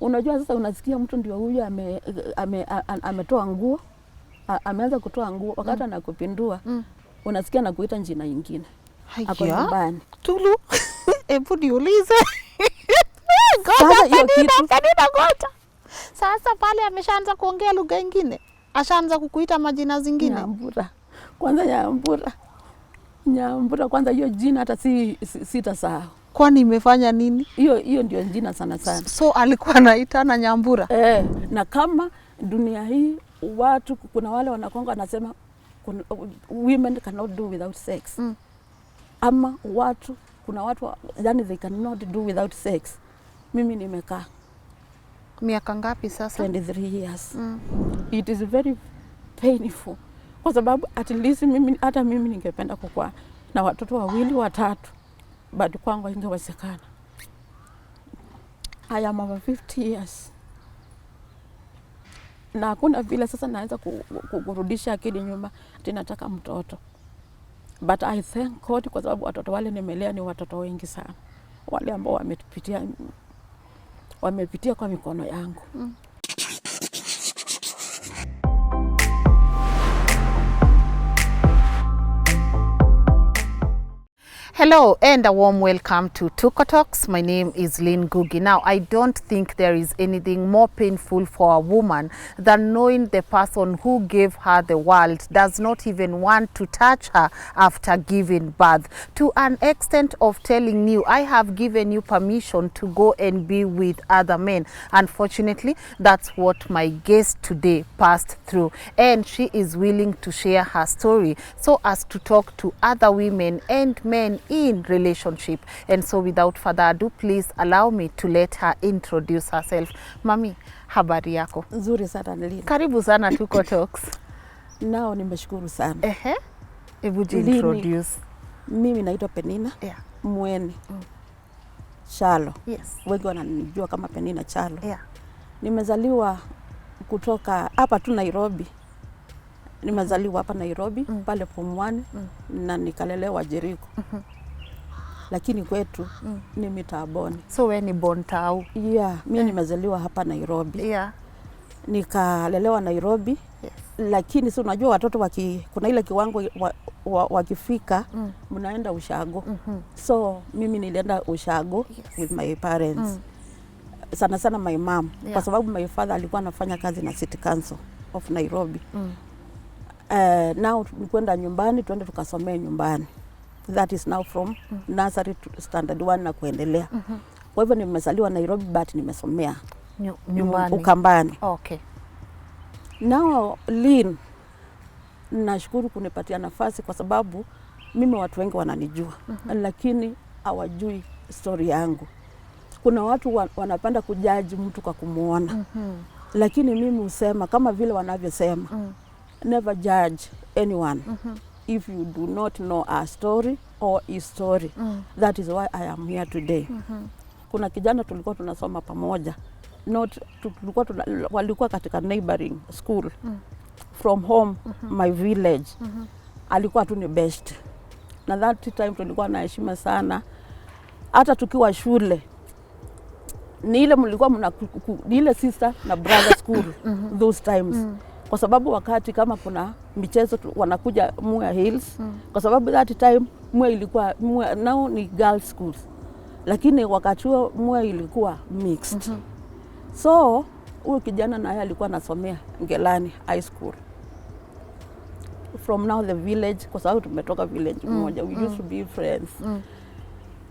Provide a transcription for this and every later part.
Unajua sasa unasikia mtu ndio huyu ametoa nguo, ameanza kutoa nguo wakati anakupindua. Unasikia na kuita jina nyingine. Ako nyumbani. Tulu. Hebu niulize. Sasa hiyo kitu Penninah. Sasa pale ameshaanza kuongea lugha nyingine. Ashaanza kukuita majina zingine. Nyambura. Kwanza Nyambura. Nyambura kwanza hiyo jina hata sitasahau. Kwani imefanya nini? Hiyo ndio jina sana sana. So alikuwa anaitana Nyambura. Na kama dunia hii watu kuna wale wanakonga wanasema women cannot do without sex. Ama kuna watu yani they cannot do without sex. Mimi nimekaa miaka ngapi sasa? 23 years. It is very painful. Kwa sababu at least hata mimi ningependa kukua na watoto 2 3, bado kwangu ingewezekana. I am over 50 years. Na hakuna vile sasa naweza kurudisha akili nyuma nataka mtoto. But I thank God kwa sababu watoto wale nimelea ni watoto wengi sana. Wale ambao wamepitia kwa mikono yangu. Hello and a warm welcome to Tuko Talks. My name is Lynn Ngugi. Now, I don't think there is anything more painful for a woman than knowing the person who gave her the world does not even want to touch her after giving birth. To an extent of telling you, I have given you permission to go and be with other men. Unfortunately, that's what my guest today passed through. And she is willing to share her story so as to talk to other women and men in relationship. And so without further ado, please allow me to let her introduce herself. Mami, habari yako? Nzuri sana Lynn. Karibu sana Tuko Talks. Nao nimeshukuru sana. Hebu introduce. Mimi naitwa Penninah Mueni. Chalo. Yes. Wengi wananijua kama Penninah Chalo. Nimezaliwa kutoka hapa tu Nairobi. Nimezaliwa hapa Nairobi pale Form 1 na nikalelewa Jericho. Lakini kwetu ni Mitaboni. So we ni born tao? Mimi nimezaliwa hapa Nairobi. Nikalelewa Nairobi. Lakini si unajua watoto kuna ile kiwango wakifika mnaenda ushago. So mimi nilienda ushago with my parents. Sana sana my mom. Kwa sababu my father alikuwa anafanya kazi na City Council of Nairobi. Now kwenda nyumbani tuende tukasomea nyumbani. That is now from nursery to standard 1 na kuendelea. Kwa hivyo nimezaliwa Nairobi but nimesomea nyumbani Ukambani. Okay. Now Lynn, nashukuru kunipatia nafasi kwa sababu mimi watu wengi wananijua lakini hawajui story yangu. Kuna watu wanapenda kujaji mtu kwa kumuona. Lakini mimi husema kama vile wanavyosema never judge anyone if you do not know a story or his story. That is why I am here today. Kuna kijana tulikuwa tunasoma pamoja. Walikuwa katika neighboring school. From home, my village. Alikuwa tu ni best. Na that time tulikuwa na heshima sana. Hata tukiwa shule. Ni ile mlikuwa ni ile sister na brother school those times. Kwa sababu wakati kama kuna michezo wanakuja Mua Hills. Kwa sababu that time Mua ilikuwa now ni girls schools. Lakini wakati huo Mua ilikuwa mixed. So huyu kijana naye alikuwa anasomea Ngelani High School. From now the village, kwa sababu tumetoka village moja, we used to be friends.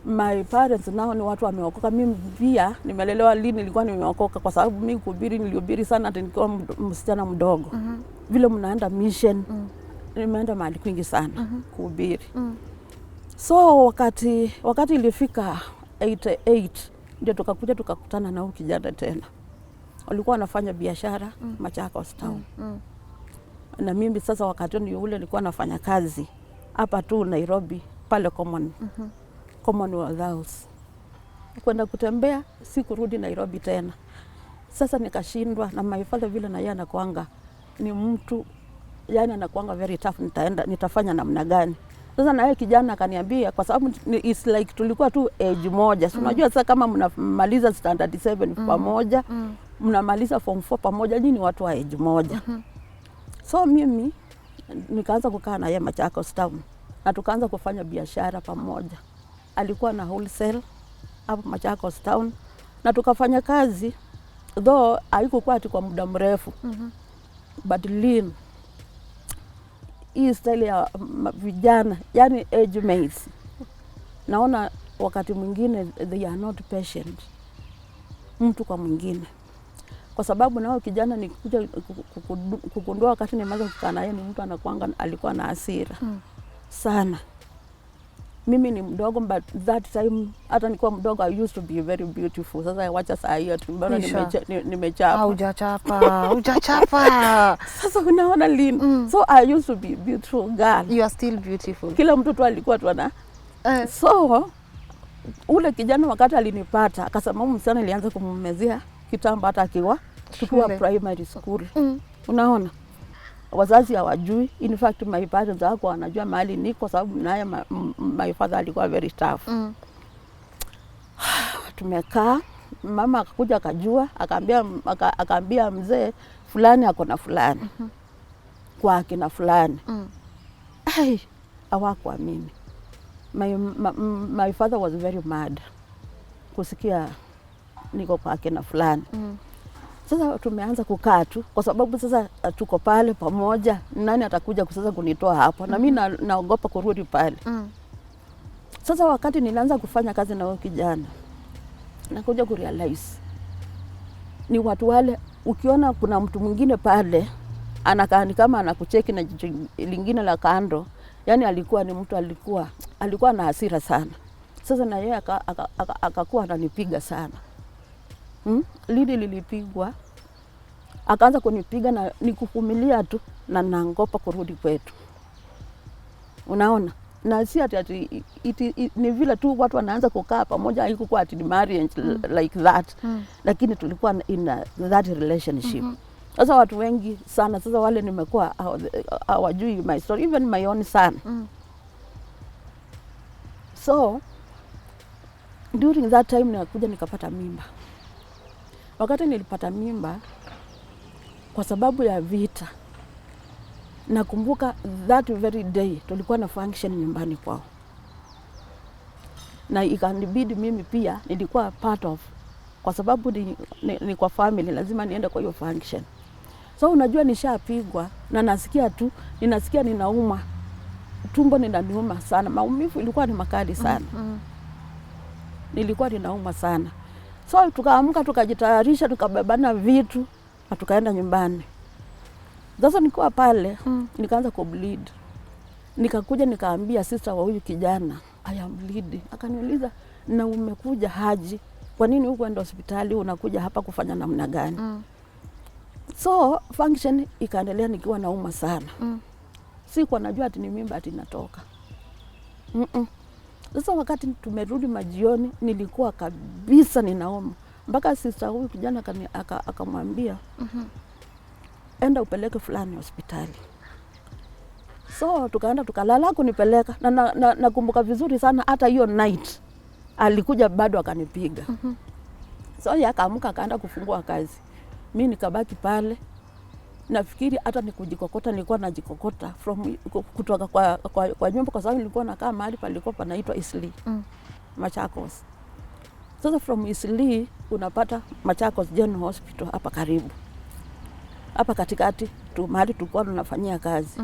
My parents nao ni watu wameokoka. Mimi pia nimelelewa Lynn, nilikuwa nimeokoka kwa sababu mimi nilihubiri sana hata nikiwa msichana mdogo. Vile mnaenda mission, nimeenda mahali kwingi sana kuhubiri. So wakati ilifika 88 ndio tukakuja tukakutana na huyu kijana tena. Walikuwa wanafanya biashara Machakos town. Na mimi sasa wakati ule nilikuwa nafanya kazi hapa tu Nairobi pale Commonwealth House. Kwenda kutembea, sikurudi Nairobi tena. Sasa nikashindwa na my father vile na yeye anakuanga ni mtu yani anakuanga very tough, nitafanya namna gani? Sasa na yeye kijana akaniambia, kwa sababu it's like tulikuwa tu age moja. So unajua sasa kama mnamaliza standard 7 pamoja, mnamaliza form 4 pamoja, nyinyi watu wa age moja. So mimi nikaanza kukaa na yeye Machakos Town na tukaanza kufanya biashara pamoja. Alikuwa na wholesale hapo Machakos Town na tukafanya kazi, though haikuwa ati kwa muda mrefu. But Lynn, hii style ya vijana, yani age mates, naona wakati mwingine they are not patient mtu kwa mwingine. Kwa sababu nao kijana nikuja kukundua wakati nimeanza kukaa naye ni mtu anakuanga alikuwa na hasira sana. Mimi ni mdogo, but that time hata nilikuwa mdogo I used to be very beautiful. Sasa wacha saa hiyo tumbona nimechapa. Hujachapa. Sasa unaona Lynn. So I used to be a beautiful girl. You are still beautiful. Kila mtu tu alikuwa tu ana. So ule kijana wakati alinipata akasema msichana ilianza kummezea kitamba hata akiwa tukiwa primary school. Unaona? Wazazi hawajui. In fact my parents wako wanajua mahali niko sababu naye my father alikuwa very tough. Tumekaa, mama akakuja akajua, akaambia mzee fulani ako na fulani. Kwa akina fulani. Hawakuamini. My father was very mad kusikia niko kwa akina fulani. Sasa tumeanza kukaa tu kwa sababu sasa tuko pale pamoja, nani atakuja sasa kunitoa hapo, na mimi naogopa kurudi pale. Sasa wakati nilianza kufanya kazi na huyo kijana, nakuja kurealize ni watu wale, ukiona kuna mtu mwingine pale anakaa ni kama anakucheki na jicho lingine la kando, yani alikuwa ni mtu alikuwa na hasira sana. Sasa na yeye akakuwa ananipiga sana. Lidi lilipigwa, akaanza kunipiga na nikuvumilia tu na naogopa kurudi kwetu. Unaona? Na si ati ni vile tu watu wanaanza kukaa pamoja, haikuwa ati marriage like that. Lakini tulikuwa in that relationship. Sasa watu wengi sana sasa wale nimekuwa hawajui my story, even my own son. So during that time nikakuja nikapata mimba. Wakati nilipata mimba kwa sababu ya vita, nakumbuka that very day tulikuwa na function nyumbani kwao. Na ikanibidi mimi pia nilikuwa part of, kwa sababu ni kwa family lazima niende kwa hiyo function. So unajua nishapigwa na ninasikia ninauma. Tumbo linaniuma sana. Maumivu ilikuwa ni makali sana. Nilikuwa ninauma sana. So tukaamka tukajitayarisha tukabebana vitu na tukaenda nyumbani. Sasa nilikuwa pale nikaanza kubleed. Nikakuja nikaambia sister wa huyu kijana, I am bleeding. Akaniuliza, na umekuja haji? Kwa nini huko enda hospitali unakuja hapa kufanya namna gani? So function ikaendelea nikiwa nauma sana. Sikuwa najua ati ni mimba ati natoka. Sasa wakati tumerudi majioni nilikuwa kabisa ninauma. Mpaka sister huyu kijana akamwambia, enda upeleke fulani hospitali. So tukaenda tukalala kunipeleka na nakumbuka vizuri sana hata hiyo night alikuja bado akanipiga. So akaamka akaenda kufungua kazi. Mimi nikabaki pale. Nafikiri hata nikujikokota nilikuwa najikokota kutoka kwa nyumba, kwa sababu nilikuwa nakaa mahali palikuwa panaitwa Isli. Machakos. Sasa from Isli unapata Machakos General Hospital hapa karibu. Hapa katikati tu mahali tulikuwa tunafanyia kazi.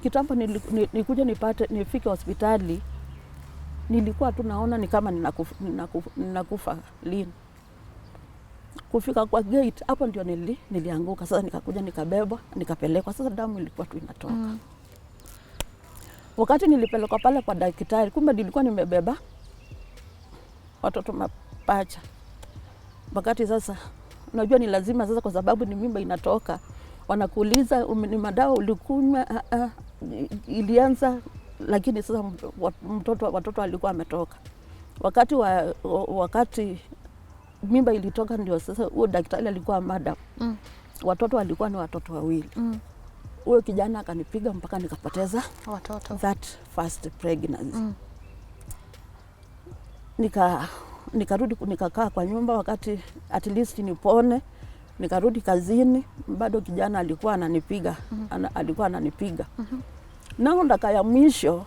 Kitambo nilikuja nifike hospitali, nilikuwa tu naona ni kama ninakufa Lynn. Kufika kwa gate hapo ndio nilianguka. Sasa nikakuja nikabebwa nikapelekwa. Sasa damu ilikuwa tu inatoka. Wakati nilipelekwa pale kwa daktari, kumbe nilikuwa nimebeba watoto mapacha. Wakati sasa unajua ni lazima sasa, kwa sababu ni mimba inatoka, wanakuuliza ni madawa ulikunywa. Ilianza, lakini sasa watoto walikuwa ametoka. Wakati mimba ilitoka ndio sasa huo daktari alikuwa madam. Watoto walikuwa ni watoto wawili. Huyo kijana akanipiga mpaka nikapoteza watoto. That first pregnancy. Nikarudi nikakaa kwa nyumba wakati at least nipone. Nikarudi kazini, bado kijana alikuwa ananipiga. Alikuwa ananipiga. Nao ndaka ya mwisho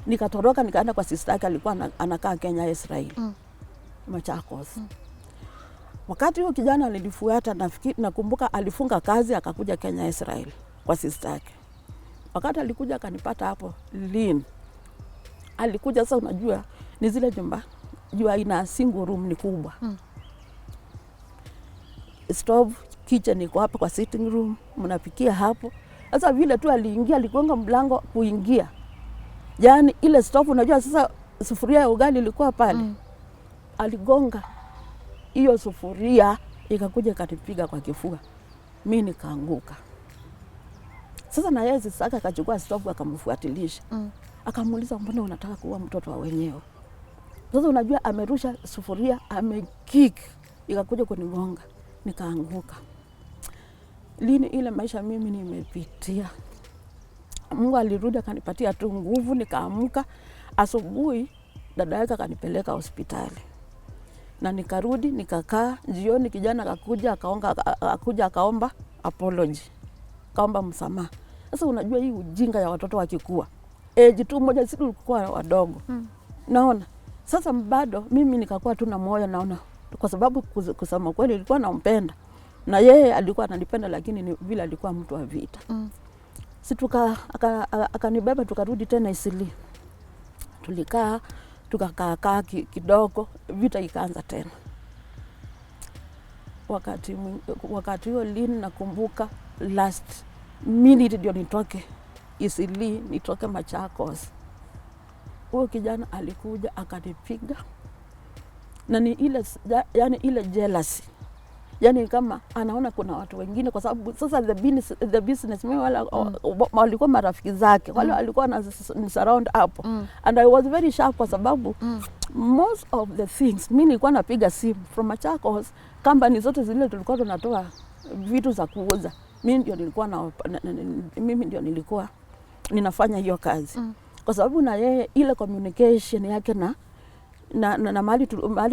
nikatoroka nikaenda kwa sister yake, alikuwa anakaa Kenya Israel. Machakos. Wakati huyo kijana alinifuata, nakumbuka alifunga kazi akakuja Kenya Israel kwa sister yake. Wakati alikuja akanipata hapo Lynn. Alikuja sasa, unajua ni zile nyumba jua ina single room ni kubwa. Stove, kitchen iko hapa kwa sitting room, mnapikia hapo. Sasa vile tu aliingia, aligonga mlango kuingia. Yaani ile stove, unajua sasa sufuria ya ugali ilikuwa pale. Aligonga hiyo sufuria ikakuja ikanipiga kwa kifua. Mimi nikaanguka. Sasa na yeye sasa akachukua stove akamfuatilisha. Akamuuliza, mbona unataka kuua mtoto wa wenyewe? Sasa unajua amerusha sufuria, amekick, ikakuja kunigonga, nikaanguka. Lini ile maisha mimi nimepitia. Mungu alirudi akanipatia tu nguvu, nikaamka. Asubuhi dada yake akanipeleka hospitali. Na nikarudi nikakaa, jioni kijana akakuja akaomba apology. Kaomba msamaha. Sasa unajua hii ujinga ya watoto wakikua. Age tu moja sisi tulikuwa wadogo. Naona. Sasa bado mimi nikakuwa tu na moyo naona, kwa sababu kusema kweli nilikuwa nampenda. Na yeye alikuwa ananipenda, lakini vile alikuwa mtu wa vita. Si akanibeba tukarudi tena Isili. Tulikaa tukakaa kidogo, vita ikaanza tena. Wakati huo Lynn nakumbuka last minute ndio nitoke Isili, nitoke Machakos. Huyo kijana alikuja akanipiga. Na ni ile jealousy. Yaani kama anaona kuna watu wengine, kwa sababu sasa the businessmen wala walikuwa marafiki zake. Wale walikuwa na surround hapo. And I was very sharp kwa sababu most of the things mimi nilikuwa napiga simu from Machakos, company zote zile tulikuwa tunatoa vitu za kuuza. Mimi ndio nilikuwa ninafanya hiyo kazi. Kwa sababu na yeye ile communication yake na mahali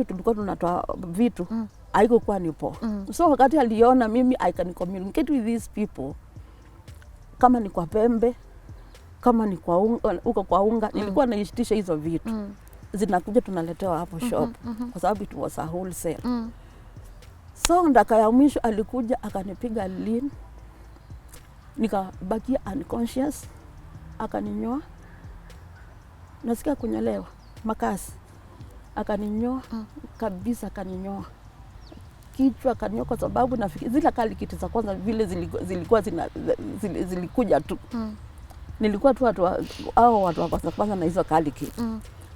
tulikuwa tunatoa vitu haikuwa nipo. So wakati aliona mimi I can communicate with these people, kama ni kwa pembe, kama ni kwa uko kwa unga, nilikuwa naishitisha hizo vitu. Zinakuja tunaletewa hapo shop kwa sababu it was a wholesale. So ndaka ya mwisho alikuja akanipiga Lynn. Nikabakia unconscious, akaninyoa. Nasikia kunyolewa makasi. Akaninyoa kabisa, akaninyoa kichwa, akaninyoa kwa sababu nafikiri zile kali kiti za kwanza vile zilikuja tu. Nilikuwa tu watu wa kwanza na hizo kali kiti.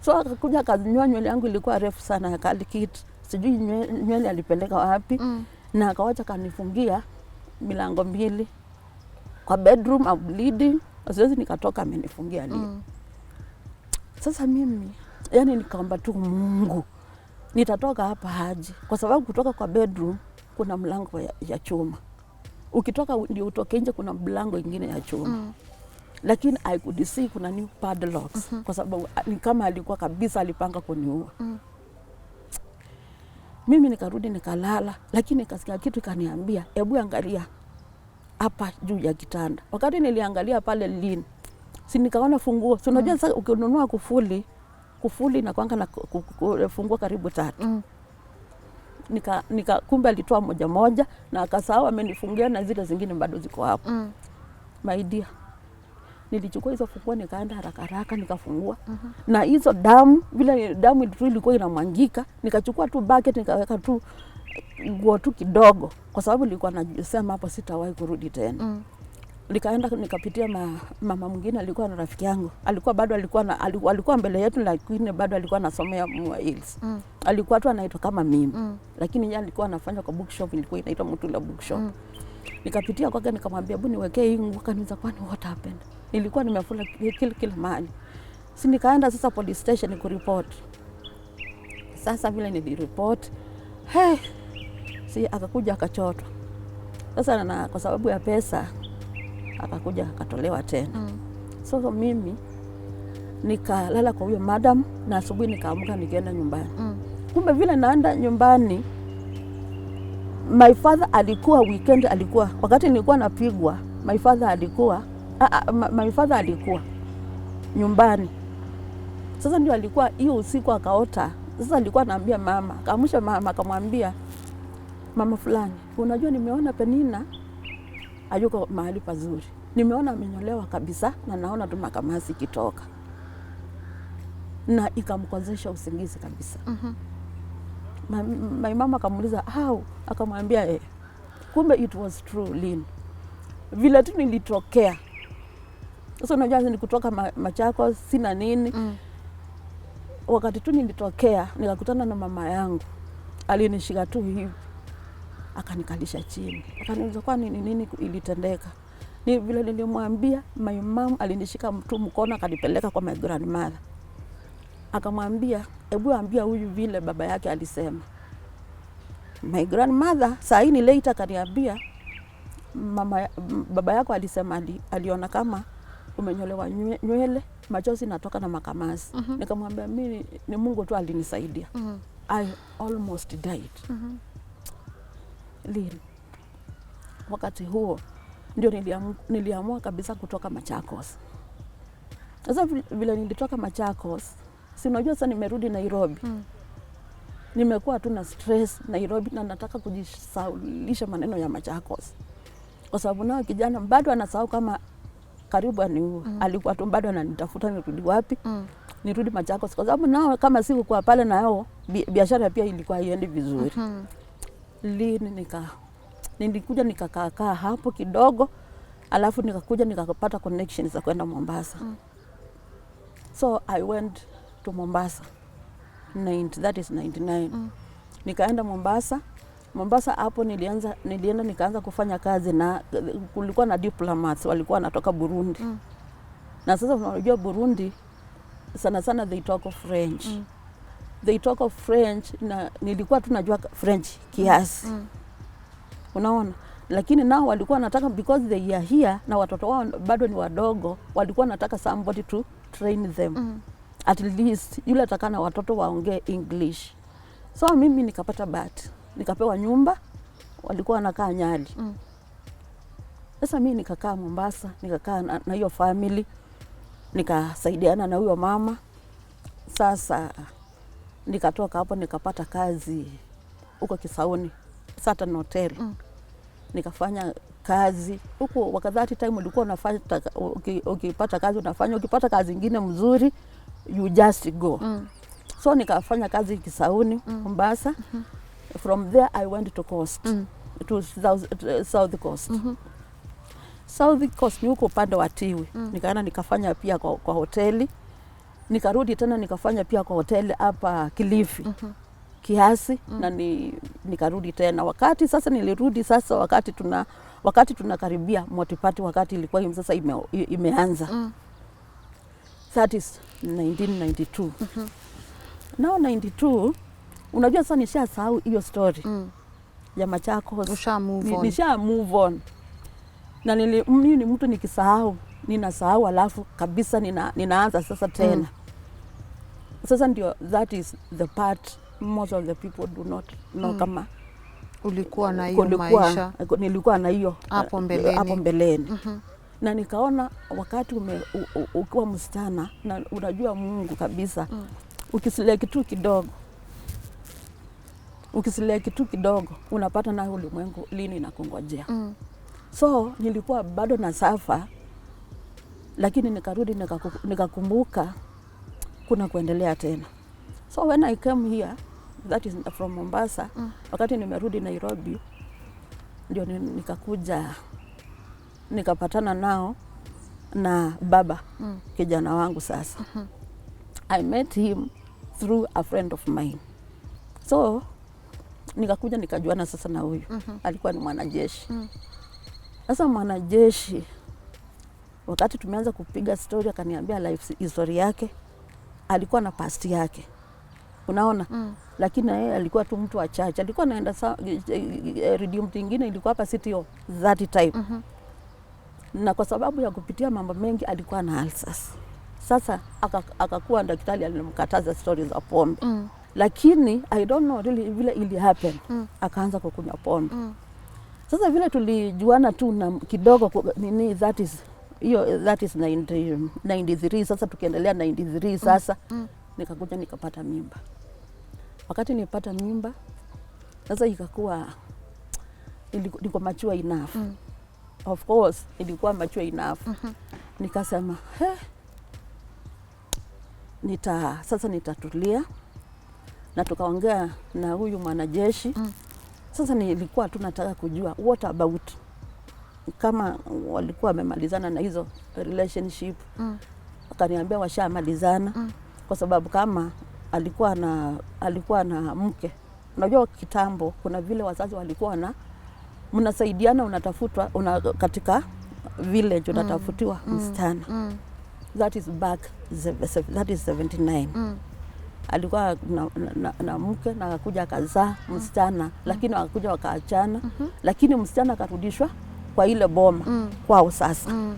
So akakuja akazinyoa, nywele yangu ilikuwa refu sana ya kali kiti. Sijui nywele alipeleka wapi. Na akawacha kanifungia milango mbili. Kwa bedroom I'm bleeding. Siwezi nikatoka, amenifungia Lynn. Sasa mimi yani nikaomba tu Mungu, nitatoka hapa haji, kwa sababu kutoka kwa bedroom kuna mlango ya chuma. Ukitoka ndio utoke nje kuna mlango ingine ya chuma. Lakini I could see kuna new padlocks kwa sababu ni kama alikuwa kabisa alipanga kuniua. Mimi nikarudi nikalala, lakini nikasikia kitu kaniambia, hebu angalia hapa juu ya kitanda. Wakati niliangalia pale Lynn, si nikaona funguo. So unajua sasa ukinunua kufuli na kwanga na funguo karibu 3. Kumbe alitoa moja na akasahau amenifungia na zile zingine bado ziko hapo. My dear, nilichukua hizo funguo nikaenda haraka nikafungua. Na hizo damu, vile damu ilikuwa inamwangika, nikachukua tu bucket nikaweka tu nguo tu kidogo, kwa sababu nilikuwa nasema hapo sitawahi kurudi tena. Nikaenda nikapitia mama mwingine alikuwa na rafiki yangu. Alikuwa mbele yetu, lakini bado alikuwa anasomea Mua Hills. Alikuwa tu anaitwa kama mimi. Lakini yeye alikuwa anafanya kwa bookshop, ilikuwa inaitwa Mutula bookshop. Nikapitia kwake nikamwambia, "Hebu niwekee hii nguo." Akaniuliza, "Kwani what happened?" Nilikuwa nimefula kila mahali. Si nikaenda sasa police station kuripoti. Sasa vile niliripoti, si akakuja akachotwa. Sasa na kwa sababu ya pesa akakuja akatolewa tena. So mimi nikalala kwa huyo madam na asubuhi nikaamka nikaenda nyumbani. Kumbe vile naenda nyumbani, my father alikuwa weekend, alikuwa wakati nilikuwa napigwa, my father alikuwa nyumbani. Sasa ndio alikuwa hiyo usiku akaota. Sasa alikuwa anaambia mama, akaamsha mama akamwambia, mama fulani, unajua nimeona Penninah hayuko mahali pazuri. Nimeona amenyolewa kabisa na naona tu makamasi kitoka. Na ikamkozesha usingizi kabisa. My mama akamuuliza how, akamwambia kumbe it was true Lynn. Vile tu nilitokea. Sasa unajua ni kutoka Machakos sina nini. Wakati tu nilitokea nikakutana na mama yangu. Alinishika tu hivi. Akanikalisha chini. Akaniuliza kwa nini ilitendeka. Ni vile nilimwambia, my mom alinishika mtu mkono akanipeleka kwa my grandmother. Akamwambia, hebu ambia huyu vile baba yake alisema. My grandmother saa hii later akaniambia, baba yako alisema aliona kama umenyolewa nywele, machozi natoka na makamasi. Nikamwambia mimi ni Mungu tu alinisaidia. I almost died. Lynn, wakati huo ndio niliamua kabisa kutoka Machakos. Sasa vile nilitoka Machakos, si unajua sasa nimerudi Nairobi. Nimekuwa tu na stress Nairobi na nataka kujisaulisha maneno ya Machakos. Kwa sababu nao kijana bado anasahau kama karibu aniua. Alikuwa tu bado ananitafuta nirudi wapi? Nirudi Machakos kwa sababu nao kama siku kwa pale na yao biashara pia ilikuwa haiendi vizuri. Lini nilikuja nikakaa hapo kidogo, alafu nikakuja nikapata connections za kwenda Mombasa. So I went to Mombasa. That is 99. Nikaenda Mombasa. Mombasa hapo nilienda nikaanza kufanya kazi na kulikuwa na diplomats walikuwa wanatoka Burundi. Na sasa unajua Burundi sana they talk of French. They talk of French na nilikuwa tunajua French kiasi. Unaona? Lakini nao walikuwa wanataka because they are here na watoto wao bado ni wadogo, walikuwa wanataka somebody to train them. At least yule atakana watoto waongee English. So mimi nikapata bahati. Nikapewa nyumba, walikuwa wanakaa Nyali. Sasa mimi nikakaa Mombasa, nikakaa na hiyo family, nikasaidiana na huyo mama. Sasa nikatoka hapo nikapata kazi huko Kisauni, Saturn Hotel. Nikafanya kazi huko. Wakati time ulikuwa unafanya ukipata kazi unafanya, ukipata kazi nyingine mzuri you just go. So nikafanya kazi Kisauni, Mombasa. From there I went to Coast, to South Coast. South Coast ni huko upande wa Tiwi. Nikaenda nikafanya pia kwa hoteli. Nikarudi tena nikafanya pia kwa hoteli hapa Kilifi. Kiasi na nikarudi tena. Wakati sasa nilirudi sasa wakati tunakaribia Motipati, wakati ilikuwa sasa imeanza. That is 1992. Now 92, unajua sasa nishasahau hiyo story ya Machakos. Nisha move on. Na mimi ni mtu nikisahau, ninasahau alafu kabisa ninaanza sasa tena. Sasa ndio that is the part most of the people do not know kama ulikuwa na hiyo maisha. Nilikuwa na hiyo hapo mbeleni. Na nikaona wakati ukiwa msichana na unajua Mungu kabisa, ukisileki tu kidogo unapata na ulimwengu lini inakungojea. So nilikuwa bado na safa, lakini nikarudi nikakumbuka kuna kuendelea tena. So when I came here, that is from Mombasa, wakati nimerudi Nairobi, ndio nikakuja nikapatana nao na baba kijana wangu sasa. I met him through a friend of mine. So nikakuja nikajuana sasa na huyu. Alikuwa ni mwanajeshi. Sasa mwanajeshi, wakati tumeanza kupiga story akaniambia life history yake, alikuwa na past yake. Unaona? Lakini yeye alikuwa tu mtu wa church. Alikuwa anaenda redeem nyingine ilikuwa hapa City of that time. Na kwa sababu ya kupitia mambo mengi alikuwa na ulcers. Sasa akakuwa daktari alimkataza stories za pombe. Lakini I don't know really vile ili happen. Akaanza kukunywa pombe. Sasa vile tulijuana tu na kidogo nini that is 93. Sasa tukiendelea 93 sasa nikakuja nikapata mimba. Wakati nilipata mimba sasa ikakuwa niko mature enough. Of course ilikuwa mature enough. Nikasema sasa nitatulia, na tukaongea na huyu mwanajeshi. Sasa nilikuwa tunataka kujua what about kama walikuwa wamemalizana na hizo relationship. Akaniambia washamalizana. Kwa sababu kama alikuwa na mke. Unajua kitambo kuna vile wazazi walikuwa mnasaidiana, unatafutwa katika village unatafutiwa msichana. That is 79. Alikuwa na mke na akakuja akazaa msichana, lakini wakakuja wakaachana. Lakini msichana akarudishwa kwa ile boma kwao sasa.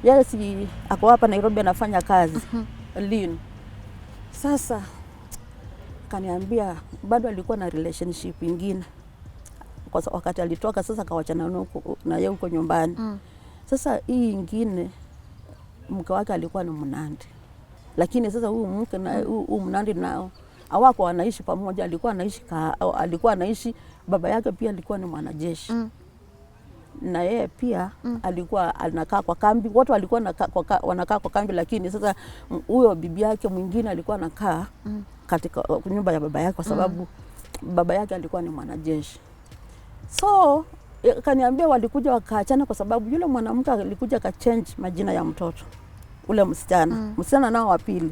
Yes, ako hapa Nairobi anafanya kazi. Lynn. Sasa kaniambia bado alikuwa na relationship nyingine. Kwa wakati alitoka sasa akawachana na yeye huko nyumbani. Sasa hii nyingine mke wake alikuwa ni Mnandi. Lakini sasa huyu mke na huyu Mnandi nao hawako wanaishi pamoja, alikuwa anaishi baba yake pia alikuwa ni mwanajeshi. Na yeye pia alikuwa anakaa kwa kambi. Watu walikuwa wanakaa kwa kambi, lakini sasa huyo bibi yake mwingine alikuwa anakaa katika nyumba ya baba yake kwa sababu baba yake alikuwa ni mwanajeshi. So kaniambia walikuja wakaachana kwa sababu yule mwanamke alikuja ka change majina ya mtoto ule msichana. Msichana nao wa pili.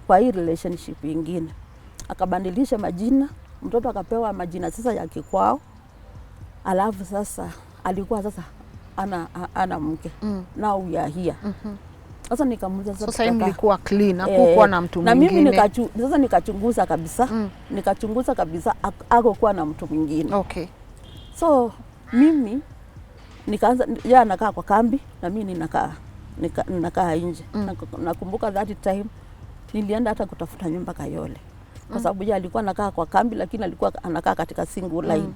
Kwa hii relationship nyingine akabadilisha majina, mtoto akapewa majina sasa ya kikwao. Alafu sasa alikuwa sasa ana mke. Now we are here. Sasa nikamuuliza sasa ilikuwa clean, hakukuwa na mtu mwingine. Na mimi nikachunguza kabisa. Nikachunguza kabisa hakukuwa na mtu mwingine. Okay. So mimi nikaanza yeye anakaa kwa kambi na mimi ninakaa nje. Nakumbuka that time nilienda hata kutafuta nyumba Kayole. Kwa sababu yeye alikuwa anakaa kwa kambi lakini alikuwa anakaa katika single line.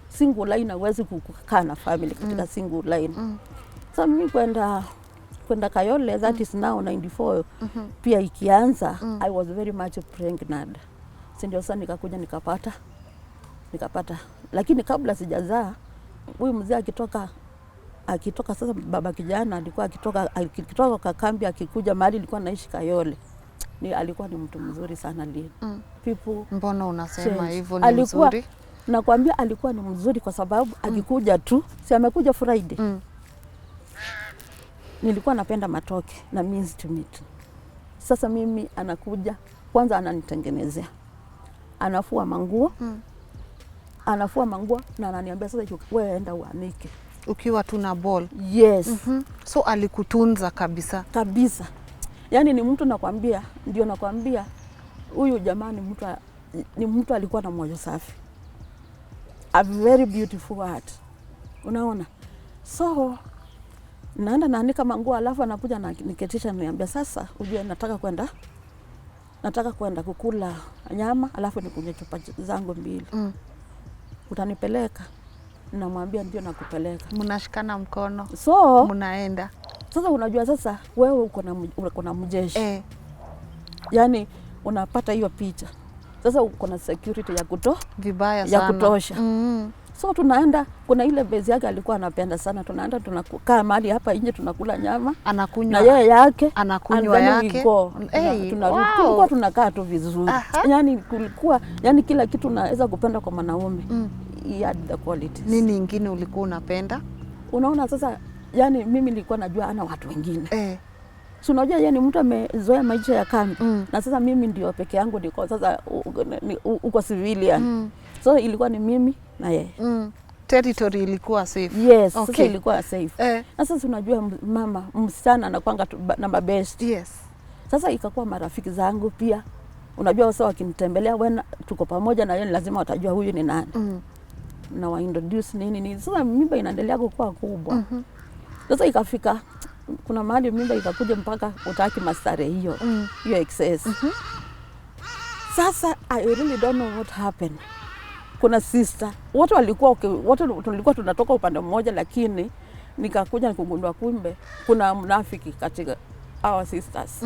Single line hawezi kukaa na family katika single line. So mimi kwenda Kayole, that is now 94. Pia ikianza I was very much pregnant. Ndio sasa nikakuja nikapata. Lakini kabla sijazaa huyu mzee akitoka sasa baba kijana alikuwa akitoka kwa kambi akikuja mahali alikuwa anaishi Kayole. Alikuwa ni mtu mzuri sana Lynn. People. Mbona unasema hivyo ni mzuri? Nakwambia alikuwa ni mzuri kwa sababu akikuja tu, si amekuja Friday. Nilikuwa napenda matoke na minced meat. Sasa mimi anakuja, kwanza ananitengenezea. Anafua manguo. Anafua manguo na ananiambia sasa wewe enda uanike. Ukiwa tu na ball. Yes. So alikutunza kabisa. Kabisa. Yaani ni mtu nakwambia, ndio nakwambia huyu jamani ni mtu alikuwa na moyo safi. A very beautiful heart. Unaona? So naenda naanika manguo alafu anakuja na niketisha niambia sasa ujue nataka kwenda kukula nyama alafu nikunywe chupa zangu 2. Utanipeleka? Namwambia ndio nakupeleka. Mnashikana mkono. So mnaenda. Sasa unajua sasa wewe uko na mjeshi. Yaani unapata hiyo picha. Sasa uko na security vibaya sana. Ya kutosha. So tunaenda, kuna ile base yake alikuwa anapenda sana. Tunaenda tunakaa mahali hapa nje tunakula nyama. Anakunywa. Na yeye yake. Anakunywa yake. Tunarudi tunakaa tu vizuri. Yaani kulikuwa kila kitu naweza kupenda kwa mwanaume. He had the qualities. Nini nyingine ulikuwa unapenda? Unaona sasa mimi nilikuwa najua ana watu wengine. So unajua yeye ni mtu amezoea maisha ya kambi. Na sasa mimi ndio peke yangu niko sasa uko civilian. So ilikuwa ni mimi na yeye. Territory ilikuwa safe. Yes, okay. Sasa ilikuwa safe. Na sasa unajua mama msichana anakuanga na mabest. Yes. Sasa ikakuwa marafiki zangu pia. Unajua wasa wakinitembelea tuko pamoja na yeye lazima watajua huyu ni nani. Na wa introduce nini. Sasa mimba inaendelea kukua kubwa. Sasa ikafika kuna mahali mimba ikakuja mpaka utaki mastare hiyo excess. Sasa I really don't know what happened. Kuna sister, wote walikuwa wote tulikuwa tunatoka upande mmoja, lakini nikakuja nikugundua kumbe kuna mnafiki katika our sisters.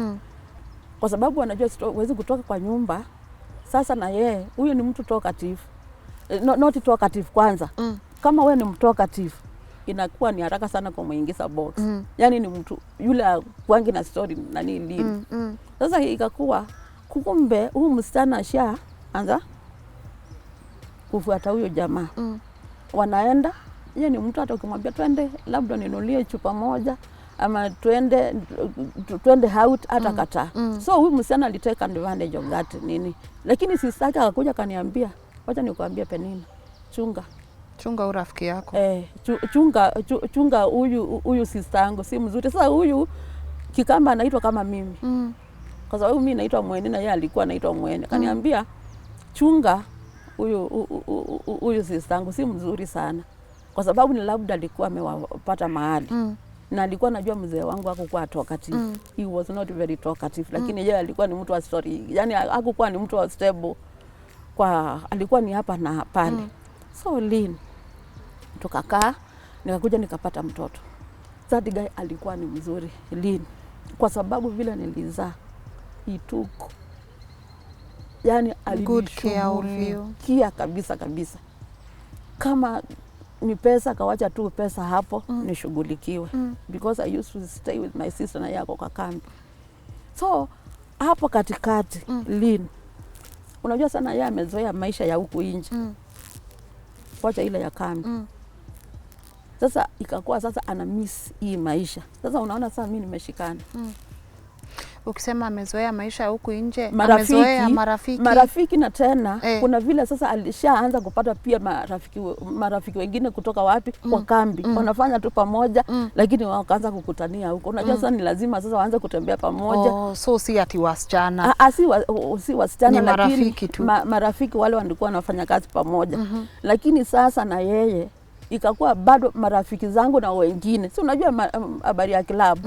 Kwa sababu wanajua huwezi kutoka kwa nyumba. Sasa na yeye huyu ni mtu talkative. Not talkative kwanza. Kama wewe ni mtalkative inakuwa ni haraka sana kumuingiza box. Yani ni mtu yule kwangi na story nani Lynn. Sasa ikakuwa kumbe huyu msichana anza kufuata huyo jamaa. Wanaenda, yeye ni mtu hata ukimwambia twende labda ninunulie chupa moja ama twende out hata kataa. So huyu msichana aliteka advantage of that nini. Lakini sister yake akakuja kaniambia, wacha nikuambie Penninah, chunga urafiki yako. Chunga huyu sister yangu si mzuri. Sasa huyu kikamba anaitwa kama mimi. Kwa sababu mimi naitwa Mueni na yeye alikuwa anaitwa Mueni. Kaniambia chunga huyu sister yangu si mzuri sana. Kwa sababu ni labda alikuwa amewapata mahali. Na alikuwa anajua mzee wangu hakukuwa talkative. He was not very talkative, lakini yeye alikuwa ni mtu wa story. Yani hakukuwa ni mtu wa stable. Alikuwa ni hapa na pale. So Lynn tukakaa, nikakuja nikapata mtoto. That guy alikuwa ni mzuri Lynn. Kwa sababu vile nilizaa Tuko. Yani alishughulikia kabisa. Kama ni pesa kawacha tu pesa hapo nishughulikiwe. Because I used to stay with my sister na yako kwa kambi. So hapo katikati Lynn, unajua sana yeye amezoea maisha ya huku nje. Wacha ile ya kambi. Sasa ikakuwa sasa ana miss hii maisha. Sasa unaona sasa mimi nimeshikana. Ukisema amezoea maisha huku nje, amezoea marafiki na tena kuna vile sasa alishaanza kupata pia marafiki wengine kutoka wapi kwa kambi. Wanafanya tu pamoja lakini wakaanza kukutania huko. Unajua sasa ni lazima sasa waanze kutembea pamoja. So si ati wasichana. Si wasichana, lakini marafiki tu. Marafiki wale walikuwa wanafanya kazi pamoja. Lakini sasa na yeye ikakuwa bado marafiki zangu na wengine. Si unajua habari ya club.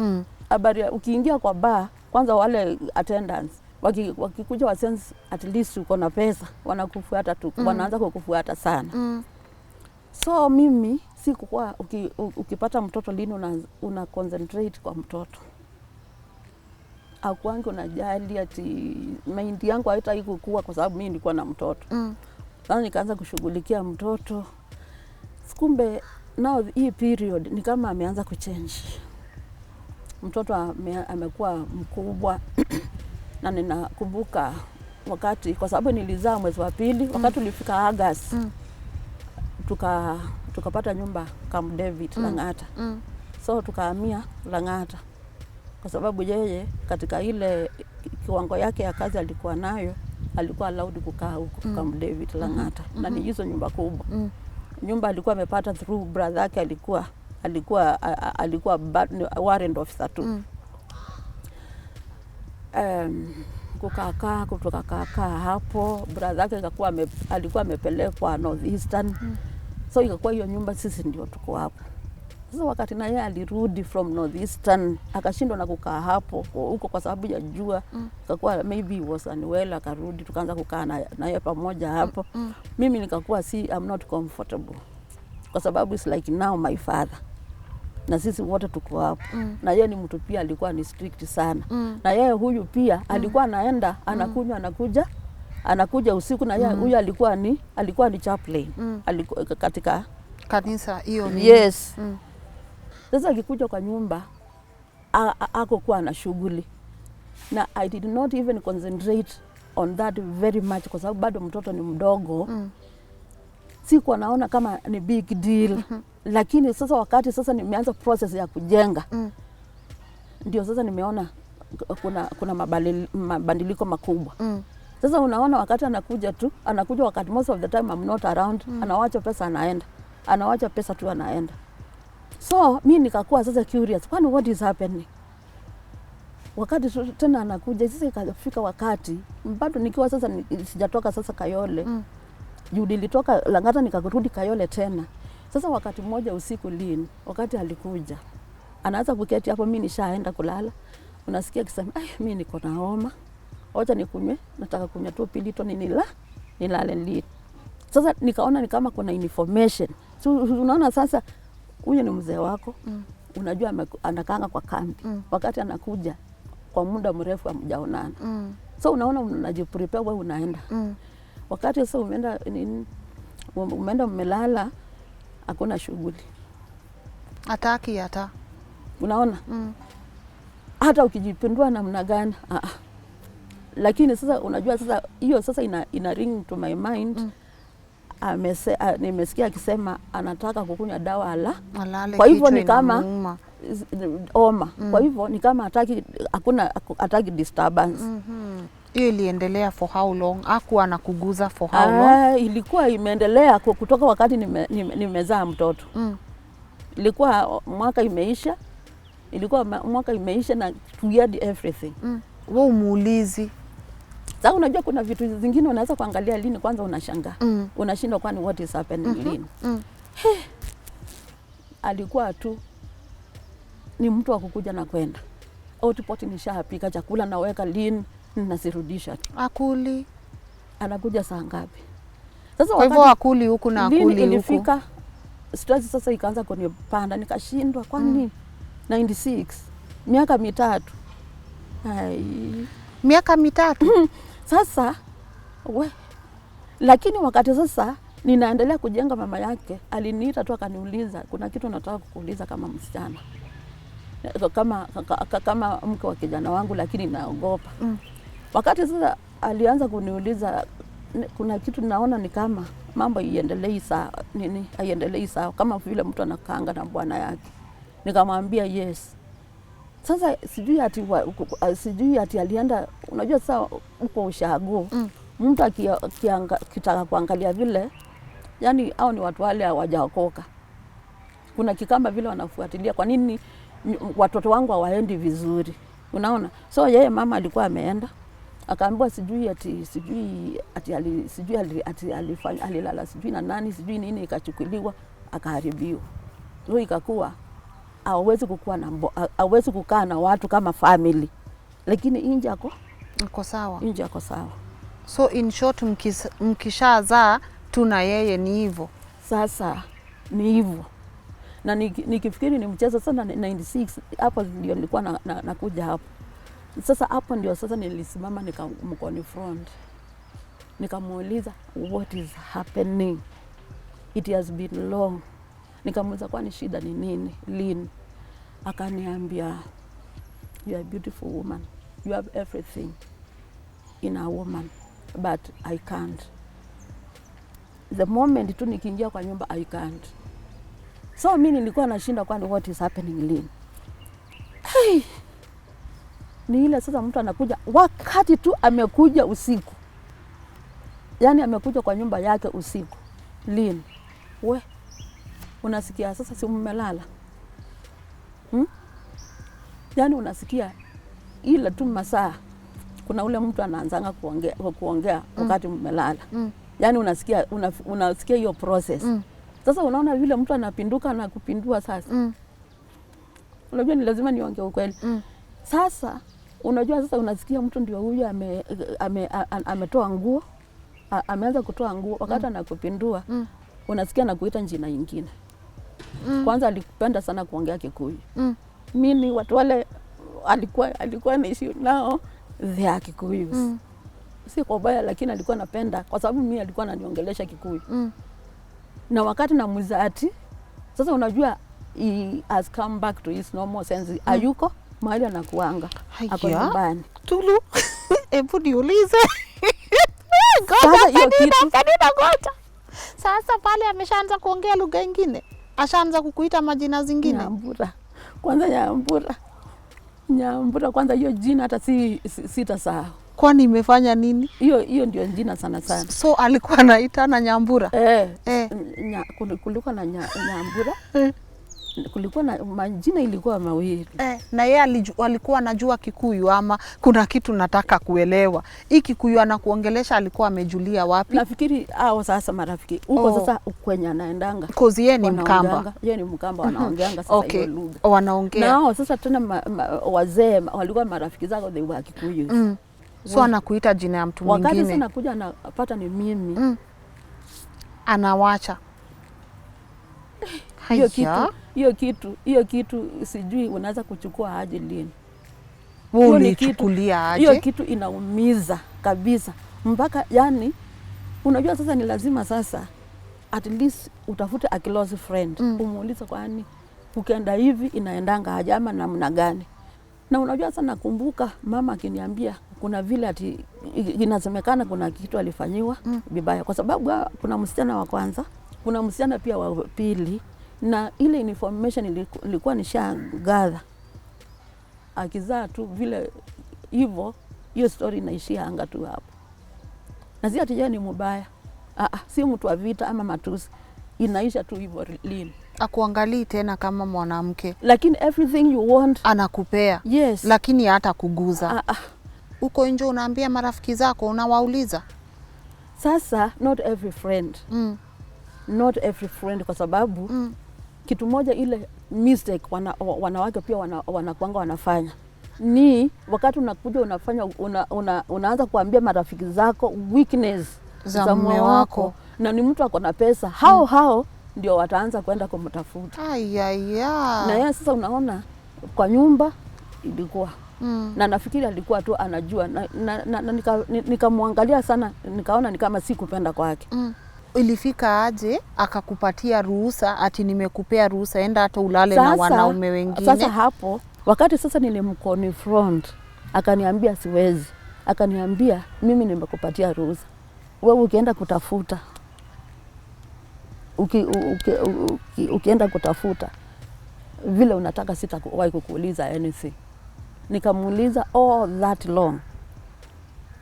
Habari ukiingia kwa bar kwanza wale attendants wakikuja wa sense at least uko na pesa wanakufuata tu, wanaanza kukufuata sana. So mimi sikuwa ukipata mtoto Lynn una concentrate kwa mtoto. Akwangu unajali ati mind yangu haitaki kukua kwa sababu mimi nilikuwa na mtoto. Sasa nikaanza kushughulikia mtoto. Kumbe now hii period ni kama ameanza kuchange. Mtoto amekuwa mkubwa na ninakumbuka wakati kwa sababu nilizaa mwezi wa pili, wakati ulifika August tukapata nyumba Camp David Lang'ata. So tukahamia Lang'ata kwa sababu yeye katika ile kiwango yake ya kazi alikuwa nayo alikuwa allowed kukaa huko Camp David Lang'ata. Na ni hizo nyumba kubwa. Nyumba alikuwa amepata through brother yake alikuwa warrant officer tu. Kukaa hapo brother yake alikuwa amepelekwa Northeastern. So ikakuwa hiyo nyumba sisi ndio tuko hapo. Sasa wakati na yeye alirudi from Northeastern akashindwa na kukaa hapo huko kwa sababu ya jua. Ikakuwa maybe was unwell, akarudi tukaanza kukaa na yeye pamoja hapo. Mimi nikakuwa I'm not comfortable. Kwa sababu it's like now my father. Na sisi wote tuko hapo. Na yeye ni mtu pia alikuwa ni strict sana. Na yeye huyu pia alikuwa anaenda anakuja usiku na yeye huyu alikuwa ni chaplain. Alikuwa katika kanisa hiyo ni. Yes. Sasa akikuja kwa nyumba hakukuwa na shughuli. Na I did not even concentrate on that very much kwa sababu bado mtoto ni mdogo. Sikuwa naona kama ni big deal. Lakini sasa wakati sasa nimeanza process ya kujenga. Ndio sasa nimeona kuna mabadiliko makubwa. Sasa unaona wakati anakuja wakati most of the time I'm not around, anawacha pesa anaenda. Anawacha pesa tu anaenda. So mimi nikakuwa sasa curious, kwani what is happening? Wakati tena anakuja sasa ikafika wakati bado nikiwa sasa sijatoka sasa Kayole. Juu nilitoka Lang'ata nikarudi Kayole tena. Sasa wakati mmoja usiku Lynn, wakati alikuja anaanza kuketi hapo, mimi nishaenda kulala. Unasikia akisema, mimi niko na homa. Wacha nikunywe, nataka kunywa tu pilito nilale Lynn. Sasa nikaona ni kama kuna information. So, unaona sasa huyu ni mzee wako. Unajua anakanga kwa kambi. Wakati anakuja kwa muda mrefu hamjaonana. So unaona unajiprepare wewe unaenda. Wakati sasa umeenda mmelala, hakuna shughuli. Hataki hata. Unaona? Hata ukijipindua namna gani? Lakini sasa unajua sasa hiyo sasa ina ring to my mind. Nimesikia akisema anataka kukunywa dawa alale. Kwa hivyo ni kama homa. Kwa hivyo ni kama hataki disturbance. Hiyo iliendelea for how long? Hakuwa anakuguza for how long? Ilikuwa imeendelea kutoka wakati nimezaa mtoto. Ilikuwa mwaka imeisha. Na to get everything. Wewe umuulizi. Sasa unajua kuna vitu zingine unaweza kuangalia Lynn kwanza unashangaa. Unashindwa kwani what is happening Lynn. Alikuwa tu ni mtu wa kukuja na kwenda. Hotpot nishapika chakula naweka Lynn nasirudisha tu. Akuli. Anakuja saa ngapi? Sasa kwa hivyo akuli huku na akuli huku. Ilifika stress sasa ikaanza kunipanda, nikashindwa kwani 96 miaka mitatu. Miaka mitatu. Sasa lakini wakati sasa ninaendelea kujenga, mama yake aliniita tu akaniuliza, kuna kitu nataka kukuuliza kama msichana. Kama mke wa kijana wangu, lakini naogopa. Wakati sasa alianza kuniuliza, kuna kitu naona ni kama mambo haiendelei sawa kama vile mtu anakaanga na bwana yake. Nikamwambia yes. Sasa sijui ati alienda, unajua sasa uko ushago. Mtu akitaka kuangalia vile, yani hao ni watu wale hawajaokoka. Kuna kikamba vile wanafuatilia, kwa nini watoto wangu hawaendi vizuri. Unaona? So yeye mama alikuwa ameenda, akaambiwa sijui alilala sijui na nani, sijui nini, ikachukuliwa akaharibiwa. So ikakuwa hawezi kukaa na watu kama family. Lakini nje ako sawa. Nje ako sawa. So in short mkishazaa tu na yeye ni hivyo. Sasa ni hivyo. Na nikifikiri ni mchezo sana 96 hapo ndio nilikuwa nakuja hapo. Sasa hapo ndio sasa nilisimama nikamconfront. Nikamuuliza what is happening? It has been long. Nikamuuliza kwani shida ni nini Lynn? Akaniambia you are a beautiful woman. You have everything in a woman, but I can't. The moment tu nikiingia kwa nyumba I can't. So mimi nilikuwa nashinda kwani what is happening Lynn? Ni ile sasa mtu anakuja wakati tu amekuja usiku. Yaani amekuja kwa nyumba yake usiku. Lynn, unasikia sasa si mmelala? Yaani unasikia ile tu masaa kuna ule mtu anaanzanga kuongea wakati mmelala. Yaani unasikia hiyo process. Sasa unaona vile mtu anapinduka na kupindua sasa. Unajua ni lazima niongee ukweli. Sasa unajua sasa unasikia mtu ndio huyu ametoa nguo. Ameanza kutoa nguo wakati anakupindua. Unasikia na kuita jina nyingine. Kwanza alikupenda sana kuongea Kikuyu. Mimi watu wale alikuwa naishi nao vya Kikuyu. Si kwa baya, lakini alikuwa anapenda kwa sababu mimi alikuwa ananiongelesha Kikuyu. Na wakati na muzati sasa unajua he has come back to his normal sense. Ayuko mahali anakuanga ako nyumbani. Tulu. Hebu niulize. Sasa hiyo kitu ngoja. Sasa pale ameshaanza kuongea lugha nyingine. Ashaanza kukuita majina zingine. Nyambura. Kwanza Nyambura kwanza hiyo jina hata sitasahau. Kwani imefanya nini? Hiyo ndio jina sana sana. So alikuwa anaita na Nyambura. Kulikuwa na Nyambura. kulikuwa na majina ilikuwa mawili. Na yeye alikuwa anajua Kikuyu ama kuna kitu nataka kuelewa. Hii Kikuyu anakuongelesha alikuwa amejulia wapi? Nafikiri hao sasa marafiki. Huko sasa kwenye anaendanga. Because yeye ni Mkamba. Yeye ni Mkamba, wanaongeanga sasa hiyo lugha. Wanaongea. Na hao sasa tena wazee walikuwa marafiki zao they were Kikuyu. So anakuita jina ya mtu mwingine. Wakati sana kuja anapata ni mimi. Anawacha. Hiyo kitu sijui unaweza kuchukua aje Lynn. Wewe ulichukulia aje? Hiyo kitu inaumiza kabisa. Mpaka yani unajua sasa ni lazima sasa at least utafute a close friend. Umuulize kwani ukienda hivi inaendanga aje ama namna gani. Na unajua sana nakumbuka mama akiniambia kuna vile ati inasemekana kuna kitu alifanyiwa vibaya kwa sababu kuna msichana wa kwanza, kuna msichana pia wa pili. Na ile information ilikuwa nishagather. Akizaa tu vile hivyo, hiyo story inaishia anga tu hapo. Na si ati yeye ni mbaya. Si mtu wa vita ama matusi. Inaisha tu hivyo Lynn. Akuangalii tena kama mwanamke. Lakini everything you want anakupea. Yes. Lakini hata kuguza. Uko nje unaambia marafiki zako, unawauliza. Sasa not every friend. Not every friend kwa sababu kitu moja ile mistake wanawake pia wanakuanga wanafanya. Ni wakati unakuja unafanya unaanza kuambia marafiki zako weakness za mume wako na ni mtu ako na pesa. Hao ndio wataanza kwenda kumtafuta. Na yeye sasa unaona kwa nyumba ilikuwa na nafikiri alikuwa tu anajua na nikamwangalia sana nikaona ni kama sikupenda kwake. Ilifika aje akakupatia ruhusa ati nimekupea ruhusa enda hata ulale na wanaume wengine? Sasa hapo wakati sasa nilimconfront akaniambia siwezi. Akaniambia mimi nimekupatia ruhusa. Wewe ukienda kutafuta ukienda kutafuta vile unataka sitakuwahi kukuuliza anything. Nikamuuliza all that long.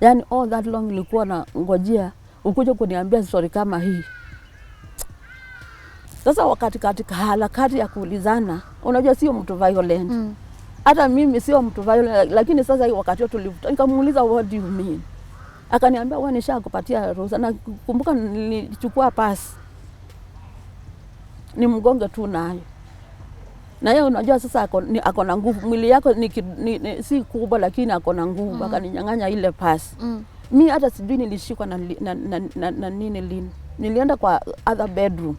Yani all that long nilikuwa na ngojea ukuje kuniambia story kama hii. Sasa wakati katika harakati ya kuulizana, unajua sio mtu violent. Hata mimi sio mtu violent, lakini sasa wakati tulivuta nikamuuliza what do you mean? Akaniambia wewe nishakupatia ruhusa na kumbuka nilichukua pass. Ni mgonge tu nayo. Na yeye unajua sasa ako na nguvu, mwili yako si kubwa lakini ako na nguvu. Akaninyang'anya ile pass. Mimi hata sijui nilishikwa na nini Lynn. Nilienda kwa other bedroom.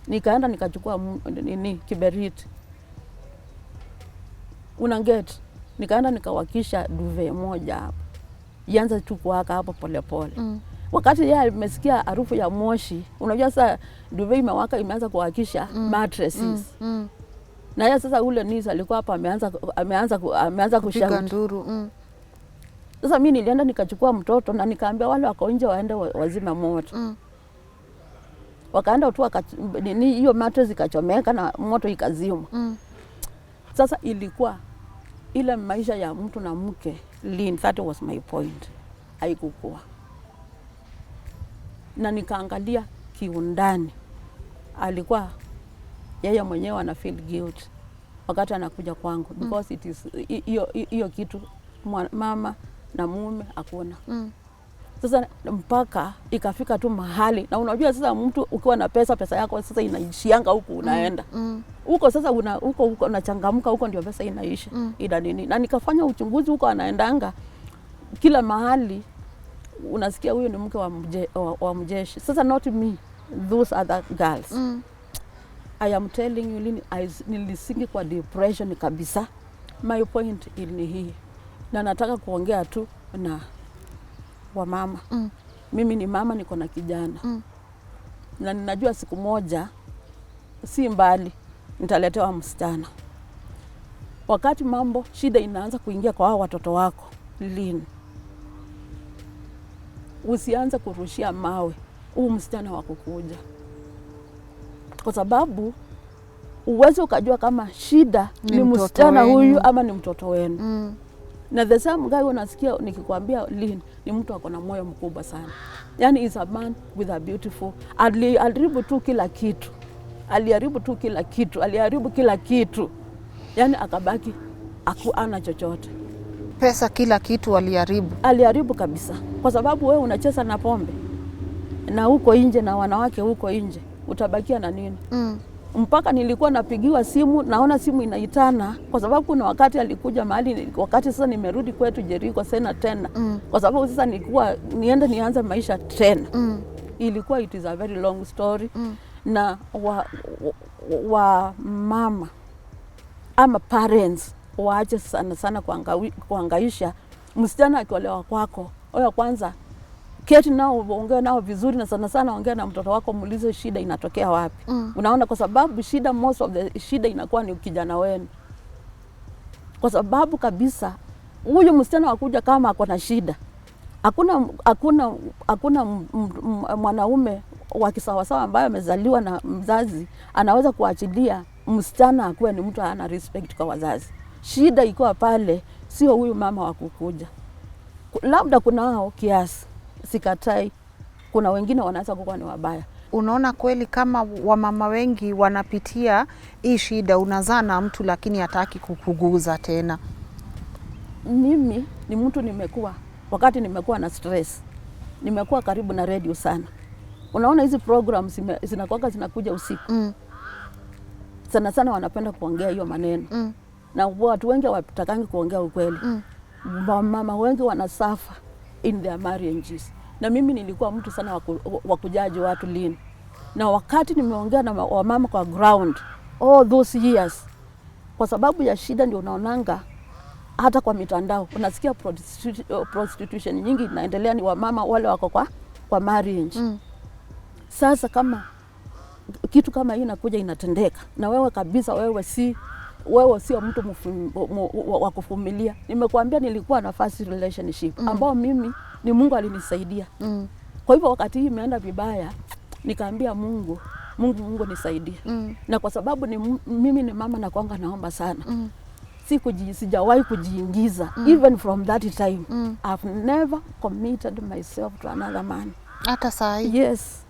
Nikaenda nikachukua kiberiti. Get. Nikaenda nikawakisha duve moja hapo. Ianza tu kuwaka hapo polepole. Wakati yeye amesikia harufu ya moshi, unajua sasa duve imewaka imeanza kuwakisha mattresses. Na yeye sasa ule nisa alikuwa hapa ameanza kushout nduru. Sasa mimi nilienda nikachukua mtoto na nikaambia wale wako nje waende wazima moto. Wakaenda tu hiyo mattress ikachomeka na moto ikazima. Sasa ilikuwa ile maisha ya mtu na mke Lynn, that was my point. Haikukua. Na nikaangalia kiundani. Alikuwa yeye mwenyewe ana feel guilt wakati anakuja kwangu because it is hiyo kitu mama na mume hakuna. Sasa mpaka ikafika tu mahali na unajua sasa mtu ukiwa na pesa yako sasa inaishianga huko unaenda. Huko sasa huko unachangamka huko ndio pesa inaisha. Ila nini? Na nikafanya uchunguzi huko anaendanga kila mahali unasikia huyo ni mke wa mjeshi. Sasa not me, those other girls. I am telling you Lynn, nilisingi kwa depression kabisa. My point ni hii. Na nataka kuongea tu na wa mama. Mimi ni mama niko na kijana. Na ninajua siku moja si mbali nitaletewa msichana. Wakati mambo shida inaanza kuingia kwa hao watoto wako Lynn, usianze kurushia mawe msichana wako kuja. Kwa sababu uweze ukajua kama shida ni msichana huyu ama ni mtoto wenu. Na the same guy unasikia nikikwambia Lynn ni mtu ako na moyo mkubwa sana. Yani is a man with a beautiful. Aliribu tu kila kitu. aliharibu tu kila kitu, aliharibu kila kitu. Yani akabaki ana chochote. Pesa, kila kitu aliharibu. Aliharibu kabisa. Kwa sababu wewe unacheza na pombe na huko nje na wanawake huko nje, utabakia na nini? Mpaka nilikuwa napigiwa simu, naona simu inaitana, kwa sababu kuna wakati alikuja mahali, wakati sasa nimerudi kwetu Jericho tena kwa sababu sasa nilikuwa nianze maisha tena. Ilikuwa it is a very long story. Na wa mama ama parents waache sana kuangaisha msichana akiolewa kwako. Oya, kwanza keti nao, ongea nao vizuri, na sana ongea na mtoto wako, muulize shida inatokea wapi. Unaona, kwa sababu shida, most of the shida inakuwa ni kijana wenu. Kwa sababu kabisa huyu msichana wakuja kama ako na shida, hakuna mwanaume wa kisawasawa ambaye amezaliwa na mzazi anaweza kuachilia msichana akuwe ni mtu hana respect kwa wazazi. Shida iko pale, sio huyu mama wa kukuja. Labda kuna hao kiasi, sikatai, kuna wengine wanaweza kuwa ni wabaya. Unaona kweli kama wamama wengi wanapitia hii shida, unazaa na mtu lakini hataki kukuguza tena? Mimi ni mtu wakati nimekuwa na stress, nimekuwa karibu na radio sana. Unaona hizi programs zinakuja usiku. Sana wanapenda kuongea hiyo maneno. Na watu wengi hawatakangi kuongea ukweli. Mama wengi wanasafa in their marriages. Na mimi nilikuwa mtu sana wa kujaji watu Lynn. Na wakati nimeongea na wamama kwa ground all those years, kwa sababu ya shida ndio unaonanga hata kwa mitandao unasikia prostitution nyingi inaendelea, ni wamama wale wako kwa marriage. Sasa kama kitu kama hii inakuja inatendeka, na wewe kabisa wewe sio mtu wa kuvumilia. Nimekuambia nilikuwa na first relationship ambao mimi ni Mungu alinisaidia. Kwa hivyo wakati hii imeenda vibaya, nikaambia Mungu nisaidie. Na kwa sababu mimi ni mama na kwanga naomba sana. Sijawahi kujiingiza. Even from that time, I've never committed myself to another man. Hata saa hii? Yes.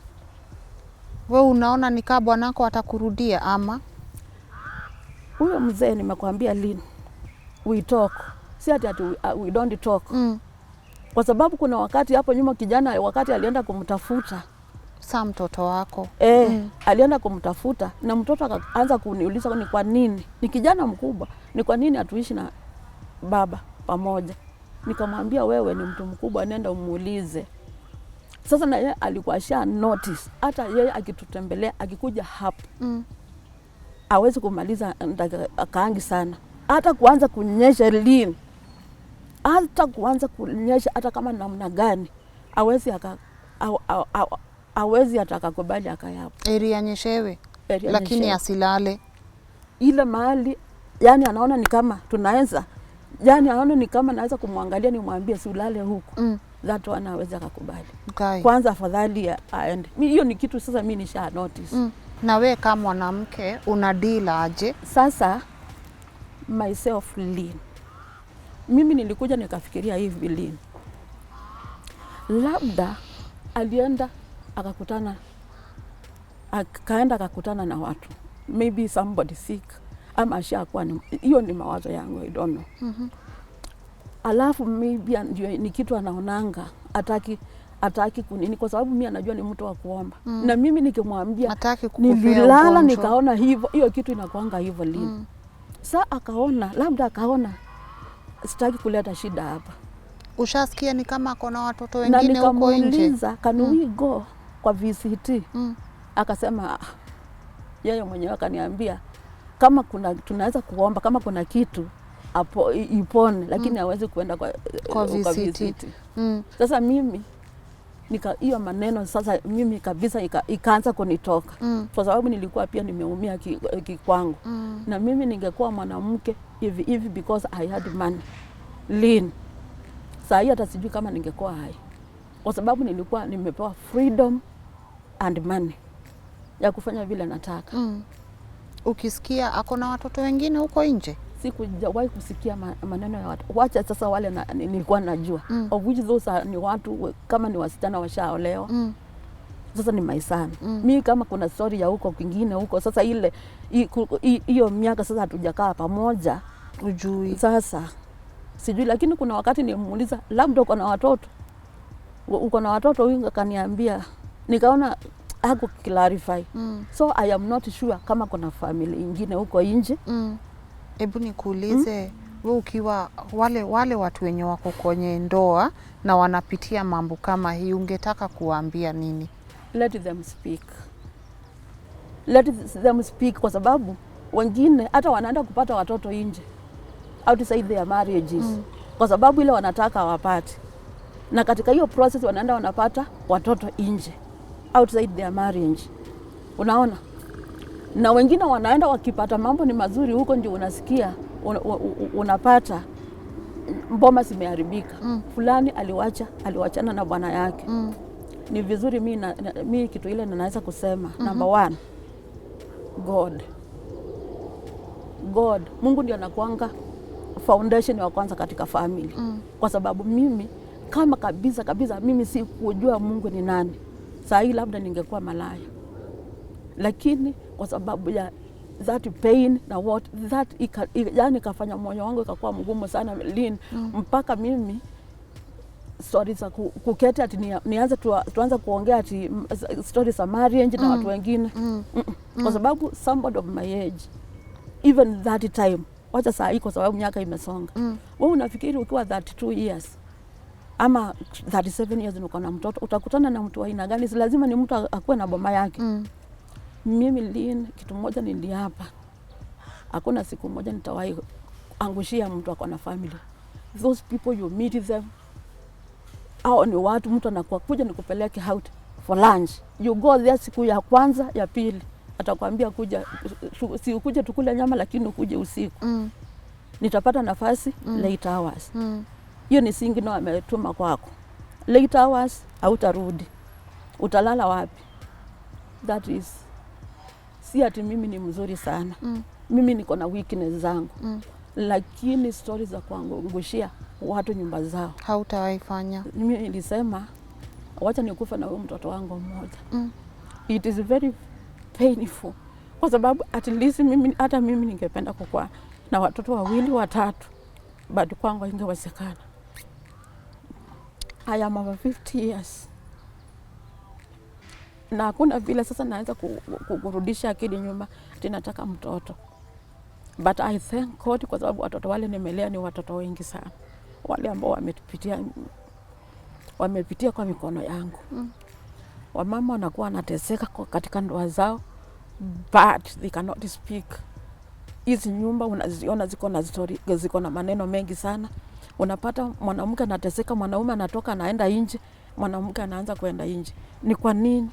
Wewe unaona ni kama bwanako atakurudia ama? Huyo mzee nimekuambia Lynn, we talk. Si ati we don't talk. Kwa sababu kuna wakati hapo nyuma kijana wakati alienda kumtafuta mtoto wako. Alienda kumtafuta na mtoto akaanza kuniuliza ni kwa nini, ni kijana mkubwa, ni kwa nini hatuishi na baba pamoja. Nikamwambia wewe ni mtu mkubwa, nenda umuulize. Sasa na yeye alikuwa notice, hata yeye akitutembelea akikuja hapa hawezi kumaliza akaangi sana. Hata kuanza kunyesha Lynn, hata kama namna gani hawezi atakakubali akayapo. Area nyeshewe lakini asilale ile mahali, yani anaona ni kama tunaweza, yani anaona ni kama naweza kumwangalia nimwambie si ulale huku. That one hawezi akakubali. Kwanza afadhali aende. Hiyo ni kitu sasa mimi nisha notice. Na we kama mwanamke unadeal aje? Sasa myself Lynn, mimi nilikuja nikafikiria hivi Lynn, labda alienda akakutana na watu, maybe somebody sick ama ashakuwa, hiyo ni mawazo yangu, I don't know. Alafu maybe ni kitu anaonanga ataki kunini, kwa sababu mimi anajua ni mtu wa kuomba. Na mimi nikimwambia nililala nikaona hivyo, hiyo kitu inakuanga hivyo Lynn. Sasa akaona sitaki kuleta shida hapa. Ushasikia ni kama akona watoto wengine huko nje? Na nikamuuliza can we go kwa VCT? Akasema yeye mwenyewe akaniambia kama tunaweza kuomba kama kuna kitu hapo ipone, lakini hawezi kuenda kwa VCT. Sasa mimi hiyo maneno sasa mimi kabisa ikaanza kunitoka. Kwa sababu nilikuwa pia nimeumia kwangu. Na mimi ningekuwa mwanamke hivi because I had money Lynn, saa hii hata sijui kama ningekuwa hai, kwa sababu nilikuwa nimepewa freedom and money ya kufanya vile nataka. Ukisikia akona watoto wengine huko nje? Sikujawahi kusikia maneno ya watu. Wacha sasa wale nilikuwa najua. Of which those ni watu kama ni wasichana washaolewa. sasa ni my son. Mimi kama kuna story ya huko kwingine huko, sasa ile hiyo miaka sasa hatujakaa pamoja, ujui. Sasa sijui, lakini kuna wakati nimuuliza labda uko na watoto, uko na watoto, huyu akaniambia, nikaona haku clarify. So I am not sure kama kuna family ingine huko nje. Hebu nikuulize, wewe ukiwa wale watu wenye wako kwenye ndoa na wanapitia mambo kama hii, ungetaka kuambia nini? Let them speak. Let them speak, kwa sababu wengine hata wanaenda kupata watoto nje outside their marriages, kwa sababu ile wanataka wapate, na katika hiyo process wanaenda wanapata watoto nje outside their marriage, unaona. Na wengine wanaenda wakipata mambo ni mazuri huko, ndio unasikia unapata mboma zimeharibika. Fulani aliwachana na bwana yake. Ni vizuri mimi kitu ile ninaweza kusema, number one, God, Mungu ndio anakuanga foundation wa kwanza katika family. Kwa sababu mimi kama kabisa mimi si kujua Mungu ni nani, saa hii labda ningekuwa malaya, lakini kwa sababu ya that pain na what that yani kafanya moyo wangu ikakuwa mgumu sana, Lynn, mpaka mimi stories za kuketi ati nianze tuanze kuongea ati stories za marriage na watu wengine. Kwa sababu somebody of my age, even that time, wacha saa hii kwa sababu miaka imesonga. Wewe unafikiri ukiwa 32 years ama 37 years uko na mtoto, utakutana na mtu wa aina gani? Si lazima ni mtu akuwe na boma yake. Mimi Lynn, kitu moja niliapa, hakuna siku moja nitawahi angushia mtu ako na family. Those people you meet them, au ni watu mtu anakuwa kuja nikupeleke out for lunch, you go there siku ya kwanza ya pili atakwambia kuja, si ukuje tukule nyama, lakini ukuje usiku. Nitapata nafasi late hours. Hiyo ni singino ametuma kwako. Late hours hautarudi, utalala wapi? That is, si ati mimi ni mzuri sana. Mimi niko na weakness zangu. Lakini stories za kuangushia watu nyumba zao hautawahi fanya. Mimi nilisema wacha nikufa na huyo mtoto wangu mmoja. It is very painful, kwa sababu at least hata mimi ningependa kukua na watoto 2 3, but kwangu ingewezekana. I am over 50 years. Na hakuna vile sasa naweza kurudisha akili nyuma ati nataka mtoto. But I thank God kwa sababu watoto wale nimelea ni watoto wengi sana. Wale ambao wamepitia kwa mikono yangu. Wamama wanakuwa wanateseka katika ndoa zao, but they cannot speak. Hizi nyumba unaziona ziko na story, ziko na maneno mengi sana. Unapata mwanamke anateseka, mwanaume anatoka anaenda nje, mwanamke anaanza kwenda nje. Ni kwa nini?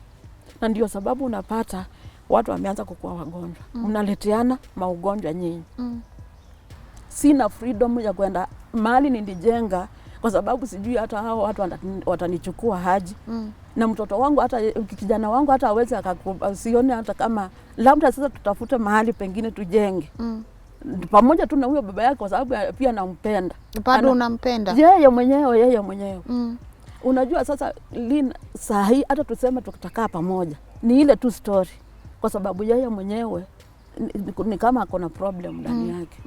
Na ndio sababu unapata watu wameanza kukua wagonjwa. Mnaleteana maugonjwa nyinyi. Sina freedom ya kwenda mahali nilijenga, kwa sababu sijui hata hao watu watanichukua haji. Na mtoto wangu hata kijana wangu hata hawezi akasione hata kama labda sasa tutafute mahali pengine tujenge. Pamoja tu na huyo baba yake, kwa sababu pia nampenda. Bado unampenda? Yeye mwenyewe. Unajua sasa Lynn, saa hii hata tuseme tutakaa pamoja, ni ile tu story, kwa sababu yeye mwenyewe ni kama akona problem ndani yake.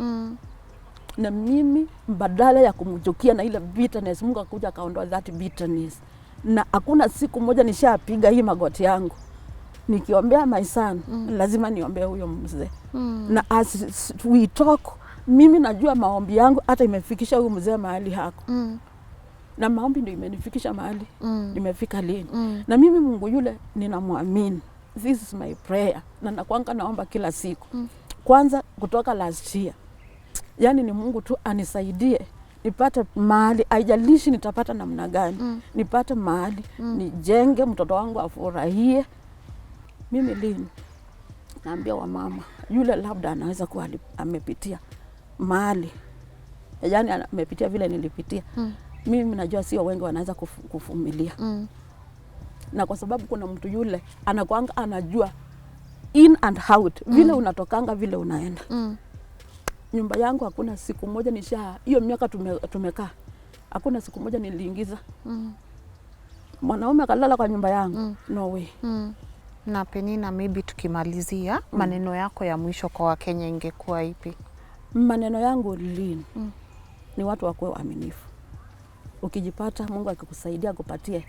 Na mimi badala ya kumchukia na ile bitterness, Mungu akakuja akaondoa that bitterness. Na hakuna siku moja nishapiga hii magoti yangu nikiombea my son, lazima niombee huyo mzee. Na as we talk, mimi najua maombi yangu hata imefikisha huyo mzee mahali hako. Na maombi ndio imenifikisha mahali nimefika Lynn. Na mimi Mungu yule ninamwamini. This is my prayer. Na nakuanga naomba kila siku. Kwanza kutoka last year, yani ni Mungu tu anisaidie nipate mahali, haijalishi nitapata namna gani. Nipate mahali, nijenge, mtoto wangu afurahie. Mimi Lynn, naambia wamama, yule labda anaweza kuwa amepitia mahali, yani amepitia vile nilipitia. Mimi najua sio wengi wanaweza kuvumilia. Na kwa sababu kuna mtu yule anakuanga anajua in and out, vile unatokanga vile unaenda. Nyumba yangu hakuna siku moja hiyo miaka tumekaa, hakuna siku moja niliingiza Mwanaume akalala kwa nyumba yangu. No way. Na Penninah, maybe tukimalizia maneno yako ya mwisho kwa Wakenya ingekuwa ipi? Maneno yangu Lynn, ni watu wakuwe waaminifu. Ukijipata Mungu akikusaidia kupatie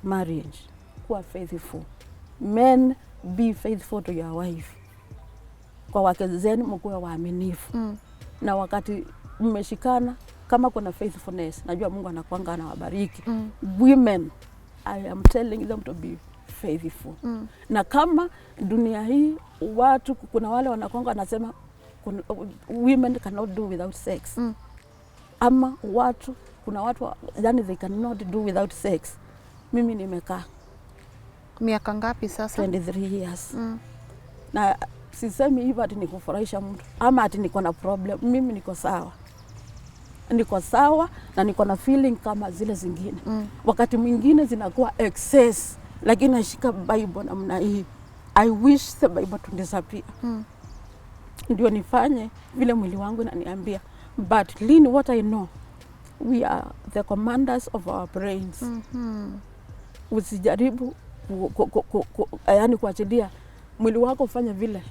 marriage, kuwa faithful. Men, be faithful to your wife. Kwa wake zenu mkuwe waaminifu. Na wakati mmeshikana, kama kuna faithfulness, najua Mungu anakuanga anawabariki. Women, I am telling them to be faithful. Na kama dunia hii watu, kuna wale wanakuanga wanasema women cannot do without sex. Ama watu, kuna watu yani they cannot do without sex. Mimi nimekaa miaka ngapi sasa? 23 years. Na sisemi hivyo ati nikufurahisha mtu ama ati niko na problem. Mimi niko sawa. Niko sawa na niko na feeling kama zile zingine. Wakati mwingine zinakuwa excess, lakini nashika Bible namna hii. I wish the Bible to disappear. Ndio nifanye vile mwili wangu inaniambia. But Lynn, what I know, we are the commanders of our brains. Usijaribu yani kuachilia mwili wako ufanye vile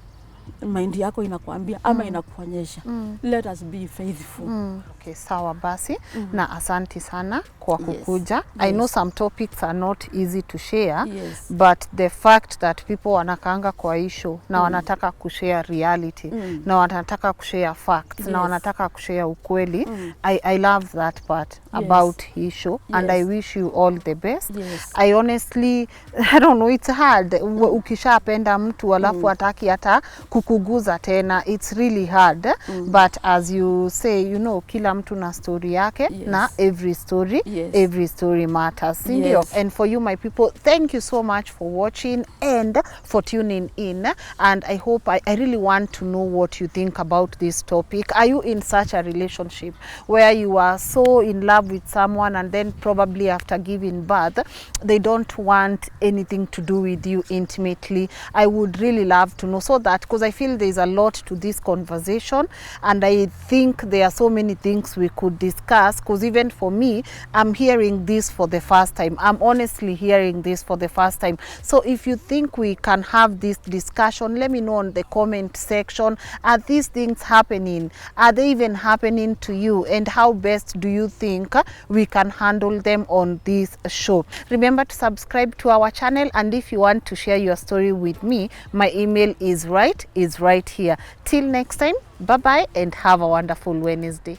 mind yako inakuambia ama inakuonyesha. Let us be faithful. Okay, sawa basi. Na asanti sana kwa kukuja. Yes. I know some topics are not easy to share. Yes. But the fact that people wanakaanga kwa issue na wanataka kushare reality na wanataka kushare facts. Yes. Na wanataka kushare ukweli. I love that part. Yes. About issue. Yes. And I wish you all the best. Yes. I honestly, I don't know, it's hard. Ukishapenda mtu alafu hataki hata kukuguza tena, it's really hard. But as you say, you know, kila mtu na story yake. Yes. Na every story matters. Yes. And for you, my people, thank you so much for watching and for tuning in. And I hope, I really want to know what you think about this topic. Are you in such a relationship where you are so in love with someone and then probably after giving birth, they don't want anything to do with you intimately? I would really love to know, so that, because I feel there's a lot to this conversation and I think there are so many things we could discuss, because even for me, I'm hearing this for the first time. I'm honestly hearing this for the first time. So if you think we can have this discussion, let me know in the comment section. Are these things happening? Are they even happening to you? And how best do you think we can handle them on this show? Remember to subscribe to our channel, and if you want to share your story with me, my email is right here. Till next time, bye bye and have a wonderful Wednesday.